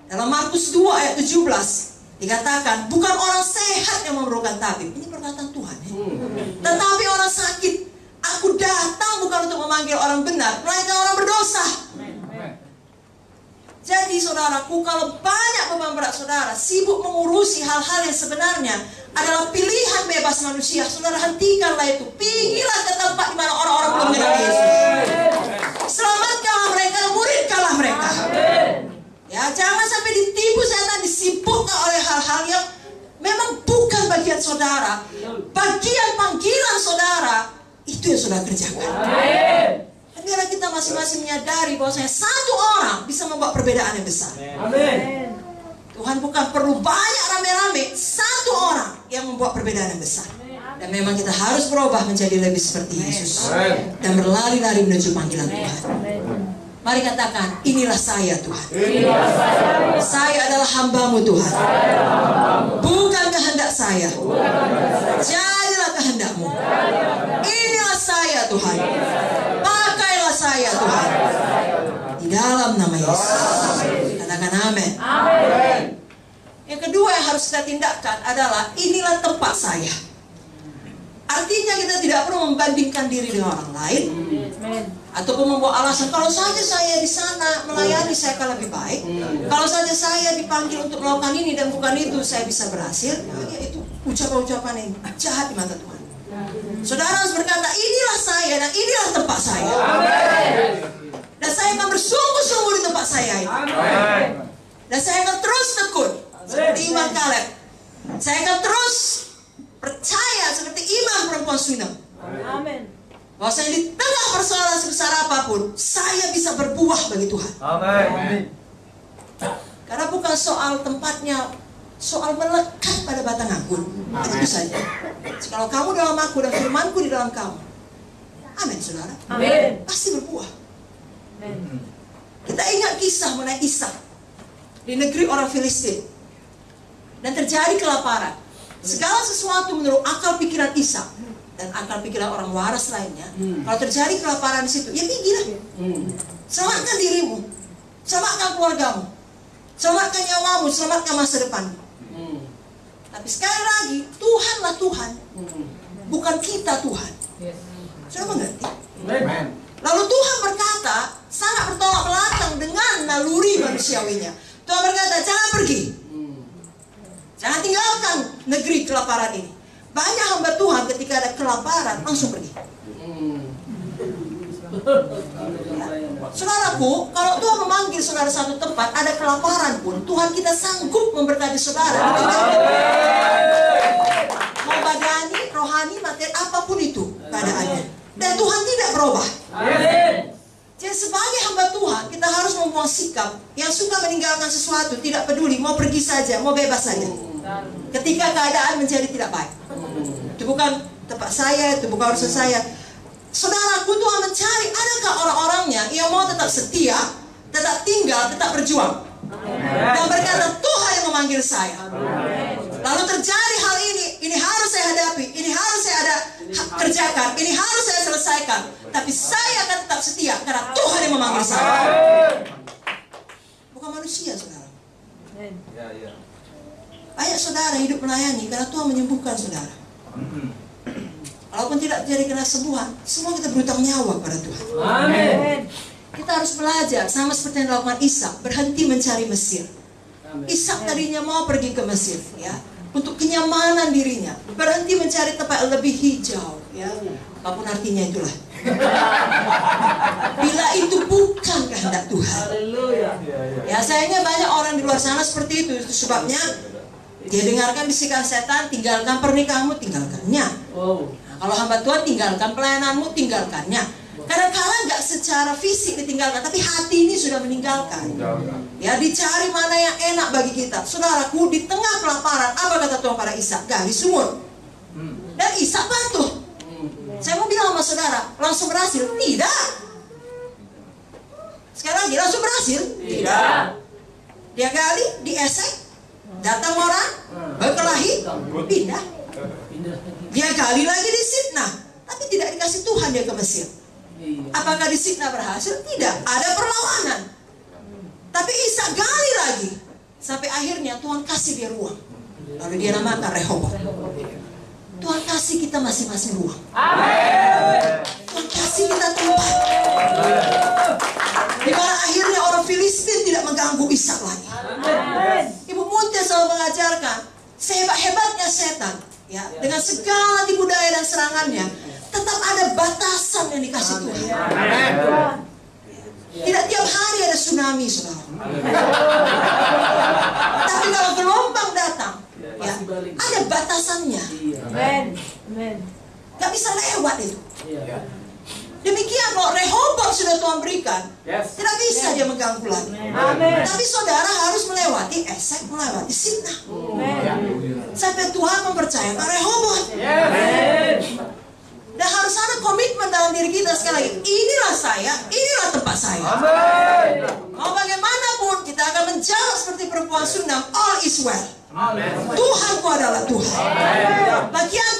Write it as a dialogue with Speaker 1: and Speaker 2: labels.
Speaker 1: Dalam Markus 2 ayat 17 dikatakan, bukan orang sehat yang memerlukan tabib. Ini perkataan Tuhan ya. Tetapi orang sakit. Aku datang bukan untuk memanggil orang benar, melainkan orang berdosa. Jadi saudaraku, kalau banyak beban berat saudara sibuk mengurusi hal-hal yang sebenarnya adalah pilihan bebas manusia, saudara hentikanlah itu. Pergilah ke tempat di mana orang-orang belum mengenal Yesus. Selamatkanlah mereka, muridkanlah mereka. Ya, jangan sampai ditipu setan, disibukkan oleh hal-hal yang memang bukan bagian saudara. Bagian panggilan saudara itu yang saudara kerjakan. Dan biarlah kita masing-masing menyadari bahwasanya satu orang bisa membuat perbedaan yang besar.
Speaker 2: Amin.
Speaker 1: Tuhan bukan perlu banyak rame-rame, satu orang yang membuat perbedaan yang besar. Dan memang kita harus berubah menjadi lebih seperti Yesus dan berlari-lari menuju panggilan Tuhan. Mari katakan, inilah saya Tuhan. Saya adalah hamba-Mu Tuhan. Bukan kehendak saya, jadilah kehendak-Mu. Inilah saya Tuhan. Pakailah saya Tuhan. Di dalam nama Yesus. Katakan amin. Yang kedua yang harus kita tindakan adalah, inilah tempat saya. Artinya kita tidak perlu membandingkan diri dengan orang lain, ataupun membawa alasan, kalau saja saya di sana melayani saya akan lebih baik, kalau saja saya dipanggil untuk melakukan ini dan bukan itu saya bisa berhasil. Ya, itu ucapan-ucapan yang jahat di mata Tuhan. Saudara harus berkata, inilah saya dan inilah tempat saya. Dan saya akan bersungguh-sungguh di tempat saya ini. Dan saya akan terus tekun seperti Imam Kaleb. Saya akan terus percaya seperti Imam perempuan Shunem.
Speaker 3: Amin.
Speaker 1: Bahwasanya di tengah persoalan sebesar apapun, saya bisa berbuah bagi Tuhan.
Speaker 2: Amin.
Speaker 1: Karena bukan soal tempatnya, soal melekat pada batang anggur. Itu saja. Kalau kamu dalam aku dan firmanku di dalam kamu, amin saudara.
Speaker 3: Amin.
Speaker 1: Pasti berbuah.
Speaker 3: Amin.
Speaker 1: Kita ingat kisah mengenai Ishak di negeri orang Filistin, dan terjadi kelaparan. Segala sesuatu menurut akal pikiran Ishak dan akal pikiran orang waras lainnya, kalau terjadi kelaparan di situ, ya pergilah. Selamatkan dirimu, selamatkan keluargamu, selamatkan nyawamu, selamatkan masa depanmu. Tapi sekali lagi, Tuhanlah Tuhan, bukan kita Tuhan. Sudah mengerti? Lalu Tuhan berkata, sangat bertolak belakang dengan naluri manusiawinya. Tuhan berkata, jangan pergi, jangan tinggalkan negeri kelaparan ini. Banyak hamba Tuhan ketika ada kelaparan langsung pergi. Saudaraku, kalau Tuhan memanggil saudara satu tempat, ada kelaparan pun, Tuhan kita sanggup memberkati saudara. Mau badani, rohani, materi, apapun itu keadaannya. Dan Tuhan tidak berubah. Jadi sebagai hamba Tuhan, kita harus membuang sikap yang suka meninggalkan sesuatu, tidak peduli, mau pergi saja, mau bebas saja. Ketika keadaan menjadi tidak baik. Itu bukan tempat saya, itu bukan urusan saya. Saudaraku, Tuhan mencari, adakah orang-orangnya yang mau tetap setia, tetap tinggal, tetap berjuang, dan berkata, Tuhan yang memanggil saya. Lalu terjadi hal ini harus saya hadapi, ini harus saya kerjakan, ini harus saya selesaikan. Tapi saya akan tetap setia karena Tuhan yang memanggil saya. Bukan manusia, saudara. Banyak saudara hidup melayani karena Tuhan menyembuhkan saudara. Walaupun tidak terjadi kesembuhan, semua kita berhutang nyawa pada Tuhan.
Speaker 2: Amin.
Speaker 1: Kita harus belajar sama seperti yang dilakukan Ishak, berhenti mencari Mesir. Ishak tadinya mau pergi ke Mesir, ya, untuk kenyamanan dirinya, berhenti mencari tempat yang lebih hijau, ya, apapun artinya itulah. Bila itu bukan kehendak Tuhan. Ya, sayangnya banyak orang di luar sana seperti itu. Itu sebabnya dia dengarkan bisikan setan, tinggalkan pernikahanmu, tinggalkannya. Kalau hamba Tuhan, tinggalkan pelayananmu, tinggalkannya. Kadang-kadang nggak secara fisik ditinggalkan, tapi hati ini sudah meninggalkan. Ya, dicari mana yang enak bagi kita. Saudaraku, di tengah kelaparan, apa kata Tuhan pada Ishak? Gali sumur. Dan Ishak patuh. Saya mau bilang sama saudara, langsung berhasil? Tidak. Sekali lagi, langsung berhasil? Tidak. Dia gali, diesek, datang orang, berkelahi, pindah. Dia gali lagi di Sitnah, tapi tidak dikasih Tuhan dia ke Mesir. Apakah di Sitnah berhasil? Tidak, ada perlawanan. Tapi Ishak gali lagi, Sampai akhirnya Tuhan kasih dia ruang. Lalu dia namakan Rehoboam. Tuhan kasih kita masing-masing ruang. Tuhan kasih kita tempat. Di mana akhirnya orang Filistin tidak mengganggu Ishak lagi. Ibu Munte selalu mengajarkan, sehebat-hebatnya setan, ya, dengan segala tipu daya dan serangannya, tetap ada batasan yang dikasih Tuhan. Tidak tiap hari ada tsunami, saudara. Tapi kalau gelombang datang, ya, ada batasannya. Gak bisa lewat itu. Demikian kalau Rehoboam sudah Tuhan berikan, tidak bisa dia mengganggu lagi. Tapi saudara harus melewati Esek, melewati Sitnah. Sampai Tuhan mempercayakan Rehoboam. Dan harus ada komitmen dalam diri kita sekali lagi. Inilah saya, inilah tempat saya. Mau bagaimanapun kita akan menjawab seperti perempuan Sunam, all is well. Tuhanku adalah Tuhan. Bagian